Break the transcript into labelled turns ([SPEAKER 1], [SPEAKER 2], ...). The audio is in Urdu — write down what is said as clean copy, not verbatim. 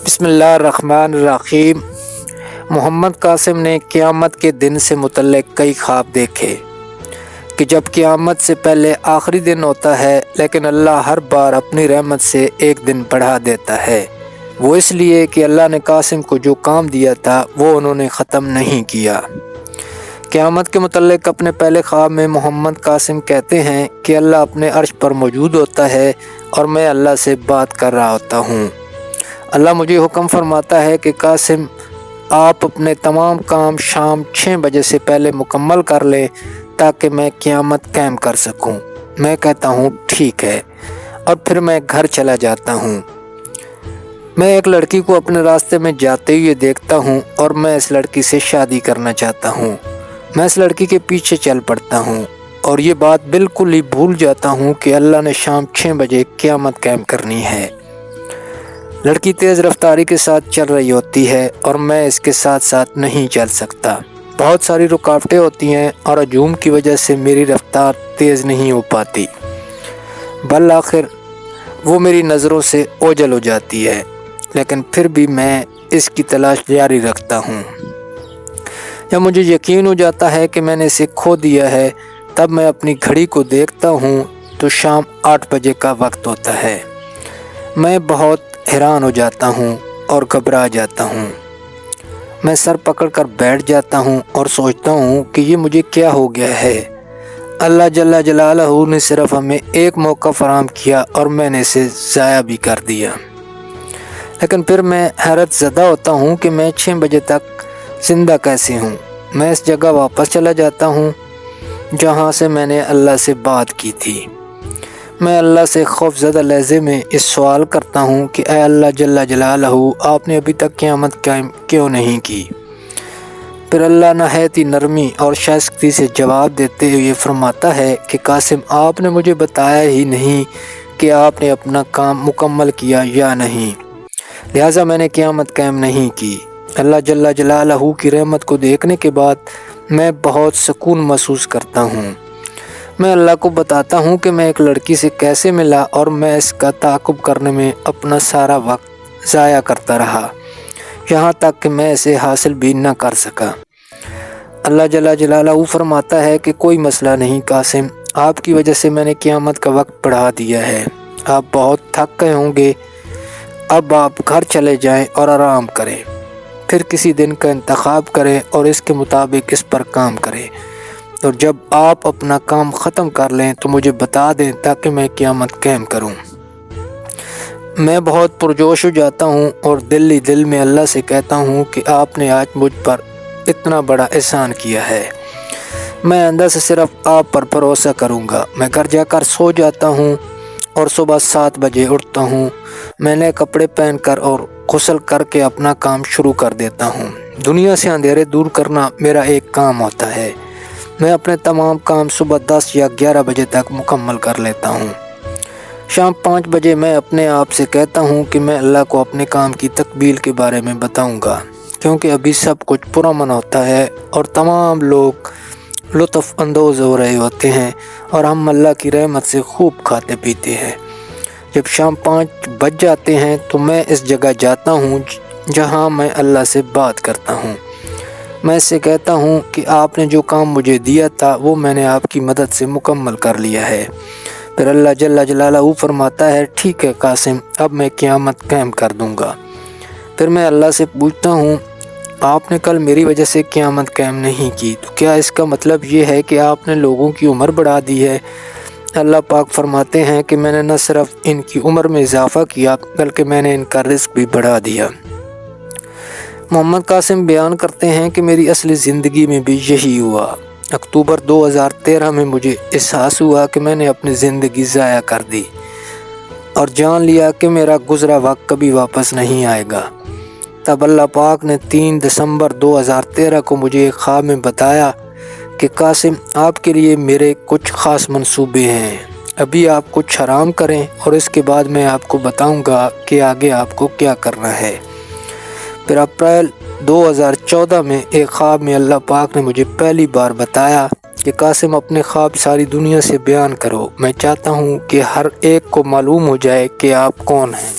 [SPEAKER 1] بسم اللہ الرحمن الرحیم۔ محمد قاسم نے قیامت کے دن سے متعلق کئی خواب دیکھے کہ جب قیامت سے پہلے آخری دن ہوتا ہے، لیکن اللہ ہر بار اپنی رحمت سے ایک دن بڑھا دیتا ہے۔ وہ اس لیے کہ اللہ نے قاسم کو جو کام دیا تھا وہ انہوں نے ختم نہیں کیا۔ قیامت کے متعلق اپنے پہلے خواب میں محمد قاسم کہتے ہیں کہ اللہ اپنے عرش پر موجود ہوتا ہے اور میں اللہ سے بات کر رہا ہوتا ہوں۔ اللہ مجھے حکم فرماتا ہے کہ قاسم آپ اپنے تمام کام شام 6 بجے سے پہلے مکمل کر لیں تاکہ میں قیامت قائم کر سکوں۔ میں کہتا ہوں ٹھیک ہے، اور پھر میں گھر چلا جاتا ہوں۔ میں ایک لڑکی کو اپنے راستے میں جاتے ہوئے دیکھتا ہوں اور میں اس لڑکی سے شادی کرنا چاہتا ہوں۔ میں اس لڑکی کے پیچھے چل پڑتا ہوں اور یہ بات بالکل ہی بھول جاتا ہوں کہ اللہ نے شام 6 بجے قیامت قائم کرنی ہے۔ لڑکی تیز رفتاری کے ساتھ چل رہی ہوتی ہے اور میں اس کے ساتھ ساتھ نہیں چل سکتا۔ بہت ساری رکاوٹیں ہوتی ہیں اور ہجوم کی وجہ سے میری رفتار تیز نہیں ہو پاتی۔ بالآخر وہ میری نظروں سے اوجھل ہو جاتی ہے، لیکن پھر بھی میں اس کی تلاش جاری رکھتا ہوں۔ جب مجھے یقین ہو جاتا ہے کہ میں نے اسے کھو دیا ہے، تب میں اپنی گھڑی کو دیکھتا ہوں تو شام 8 بجے کا وقت ہوتا ہے۔ میں بہت حیران ہو جاتا ہوں اور گھبرا جاتا ہوں۔ میں سر پکڑ کر بیٹھ جاتا ہوں اور سوچتا ہوں کہ یہ مجھے کیا ہو گیا ہے۔ اللہ جل جلالہ نے صرف ہمیں ایک موقع فراہم کیا اور میں نے اسے ضائع بھی کر دیا۔ لیکن پھر میں حیرت زدہ ہوتا ہوں کہ میں 6 بجے تک زندہ کیسے ہوں۔ میں اس جگہ واپس چلا جاتا ہوں جہاں سے میں نے اللہ سے بات کی تھی۔ میں اللہ سے خوف زدہ لہجے میں اس سوال کرتا ہوں کہ اے اللہ جل جلالہ، آپ نے ابھی تک قیامت قائم کیوں نہیں کی؟ پھر اللہ نہایت ہی نرمی اور شائستگی سے جواب دیتے ہوئے فرماتا ہے کہ قاسم، آپ نے مجھے بتایا ہی نہیں کہ آپ نے اپنا کام مکمل کیا یا نہیں، لہٰذا میں نے قیامت قائم نہیں کی۔ اللہ جل جلالہ کی رحمت کو دیکھنے کے بعد میں بہت سکون محسوس کرتا ہوں۔ میں اللہ کو بتاتا ہوں کہ میں ایک لڑکی سے کیسے ملا اور میں اس کا تعاقب کرنے میں اپنا سارا وقت ضائع کرتا رہا، یہاں تک کہ میں اسے حاصل بھی نہ کر سکا۔ اللہ جل جلالہ فرماتا ہے کہ کوئی مسئلہ نہیں قاسم، آپ کی وجہ سے میں نے قیامت کا وقت بڑھا دیا ہے۔ آپ بہت تھک گئے ہوں گے، اب آپ گھر چلے جائیں اور آرام کریں، پھر کسی دن کا انتخاب کریں اور اس کے مطابق اس پر کام کریں، اور جب آپ اپنا کام ختم کر لیں تو مجھے بتا دیں تاکہ میں قیامت قائم کروں۔ میں بہت پرجوش ہو جاتا ہوں اور دل ہی دل میں اللہ سے کہتا ہوں کہ آپ نے آج مجھ پر اتنا بڑا احسان کیا ہے، میں اندر سے صرف آپ پر بھروسہ کروں گا۔ میں گھر جا کر سو جاتا ہوں اور صبح 7 بجے اٹھتا ہوں۔ میں نئے کپڑے پہن کر اور غسل کر کے اپنا کام شروع کر دیتا ہوں۔ دنیا سے اندھیرے دور کرنا میرا ایک کام ہوتا ہے۔ میں اپنے تمام کام صبح 10 یا 11 بجے تک مکمل کر لیتا ہوں۔ شام 5 بجے میں اپنے آپ سے کہتا ہوں کہ میں اللہ کو اپنے کام کی تکمیل کے بارے میں بتاؤں گا، کیونکہ ابھی سب کچھ پرامن ہوتا ہے اور تمام لوگ لطف اندوز ہو رہے ہوتے ہیں اور ہم اللہ کی رحمت سے خوب کھاتے پیتے ہیں۔ جب شام 5 بج جاتے ہیں تو میں اس جگہ جاتا ہوں جہاں میں اللہ سے بات کرتا ہوں۔ میں اس سے کہتا ہوں کہ آپ نے جو کام مجھے دیا تھا وہ میں نے آپ کی مدد سے مکمل کر لیا ہے۔ پھر اللہ جل جلالہ فرماتا ہے ٹھیک ہے قاسم، اب میں قیامت قائم کر دوں گا۔ پھر میں اللہ سے پوچھتا ہوں آپ نے کل میری وجہ سے قیامت قائم نہیں کی، تو کیا اس کا مطلب یہ ہے کہ آپ نے لوگوں کی عمر بڑھا دی ہے؟ اللہ پاک فرماتے ہیں کہ میں نے نہ صرف ان کی عمر میں اضافہ کیا بلکہ میں نے ان کا رزق بھی بڑھا دیا۔ محمد قاسم بیان کرتے ہیں کہ میری اصلی زندگی میں بھی یہی ہوا۔ اکتوبر 2013 میں مجھے احساس ہوا کہ میں نے اپنی زندگی ضائع کر دی اور جان لیا کہ میرا گزرا وقت کبھی واپس نہیں آئے گا۔ تب اللہ پاک نے 3 دسمبر 2013 کو مجھے ایک خواب میں بتایا کہ قاسم، آپ کے لیے میرے کچھ خاص منصوبے ہیں، ابھی آپ کچھ آرام کریں اور اس کے بعد میں آپ کو بتاؤں گا کہ آگے آپ کو کیا کرنا ہے۔ پھر اپریل 2014 میں ایک خواب میں اللہ پاک نے مجھے پہلی بار بتایا کہ قاسم، اپنے خواب ساری دنیا سے بیان کرو، میں چاہتا ہوں کہ ہر ایک کو معلوم ہو جائے کہ آپ کون ہیں۔